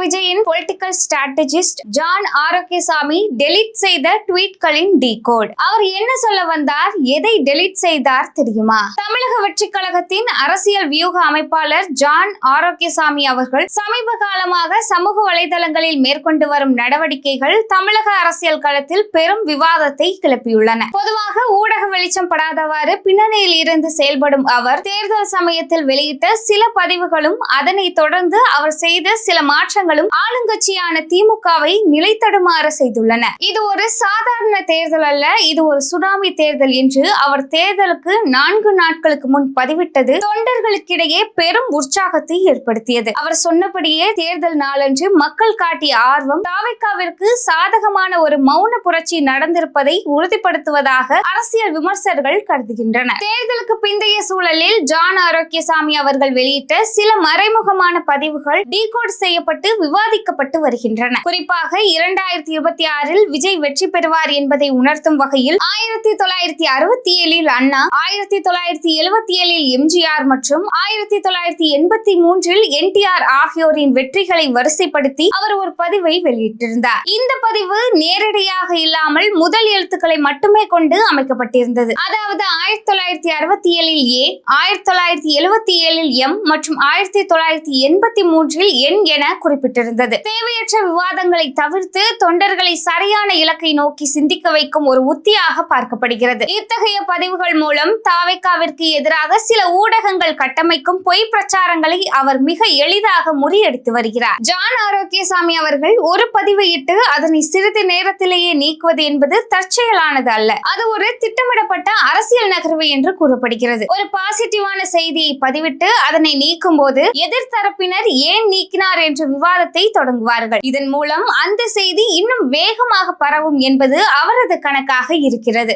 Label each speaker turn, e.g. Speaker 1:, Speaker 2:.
Speaker 1: விஜயின் political strategist John Arokiasamy delete செய்த ட்வீட்களின் டீகோட். அவர் என்ன சொல்ல வந்தார், எதை டெலீட் செய்தார் தெரியுமா? தமிழக வெற்றிக் கழகத்தின் அரசியல் வியூக அமைப்பாளர் ஜான் ஆரோக்கியசாமி அவர்கள் சமீப காலமாக சமூக வலைதளங்களில் மேற்கொண்டு வரும் நடவடிக்கைகள் தமிழக அரசியல் களத்தில் பெரும் விவாதத்தை கிளப்பியுள்ளன. பொதுவாக ஊடக வெளிச்சம் படாதவாறு பின்னணியில் இருந்து செயல்படும் அவர் தேர்தல் சமயத்தில் வெளியிட்ட சில பதிவுகளும் அதனை தொடர்ந்து அவர் செய்த சில மாற்றங்களும் ஆளுங்கட்சியான திமுகவை நிலைத்தடுமாற செய்துள்ளன. இது ஒரு சாதாரண தேர்தல் அல்ல, இது ஒரு சுனாமி தேர்தல் என்று அவர் தேர்தலுக்கு 4 நாட்களுக்கு முன் பதிவிட்டது தொண்டர்களுக்கிடையே பெரும் உற்சாகத்தை ஏற்படுத்தியது. அவர் சொன்னபடியே தேர்தல் நாளன்று மக்கள் காட்டிய ஆர்வம் தாவேகாவிற்கு சாதகமான ஒரு மௌன புரட்சி நடந்திருப்பதை உறுதிப்படுத்துவதாக அரசியல் விமர்சகர்கள் கருதுகின்றனர். தேர்தலுக்கு பிந்தைய சூழலில் ஜான் ஆரோக்கியசாமி அவர்கள் வெளியிட்ட சில மறைமுகமான பதிவுகள் டீகோட் செய்யப்பட்டு விவாதிக்கப்பட்டு வருகின்றன. குறிப்பாக 2026இல் விஜய் வெற்றி பெறுவார் என்பதை உணர்த்தும் வகையில் 1967இல் அண்ணா, 1977இல் எம்ஜிஆர் மற்றும் 1983இல் என்டிஆர் ஆகியோரின் வெற்றிகளை வரிசைப்படுத்தி அவர் ஒரு பதிவை வெளியிட்டிருந்தார். இந்த பதிவு நேரடியாக இல்லாமல் முதல் எழுத்துக்களை மட்டுமே கொண்டு அமைக்கப்பட்டிருந்தது. அதாவது 1967இல் ஏ, 1977இல் எம் மற்றும் 1983இல் என் என குறிப்பிட்டிருந்தது. தேவையற்ற விவாதங்களை தவிர்த்து தொண்டர்களை சரியான இலக்கை நோக்கி சிந்திக்க வைக்கும் ஒரு உத்தியாக பார்க்கப்படுகிறது. இத்தகைய பதிவுகள் மூலம் தாவேகாவிற்கு எதிராக சில ஊடகங்கள் கட்டமைக்கும் பொய் பிரச்சாரங்களை அவர் மிக எளிதாக முறியடித்து வருகிறார். ஜான் ஆரோக்கியசாமி அவர்கள் ஒரு பதிவை இட்டு அதனை சிறிது நேரத்திலேயே நீக்குவது என்பது தற்செயலானது அல்ல. அது ஒரு திட்டமிடப்பட்ட அரசியல் நகர்வு என்று கூறப்படுகிறது. ஒரு பாசிட்டிவான செய்தியை பதிவிட்டு அதனை நீக்கும் போது எதிர்த்தரப்பினர் ஏன் நீக்கினார் என்ற விவாதத்தை தொடங்குவார்கள். இதன் மூலம் அந்த செய்தி இன்னும் வேகமாக பரவும் என்பது அவரது கணக்காக இருக்கிறது.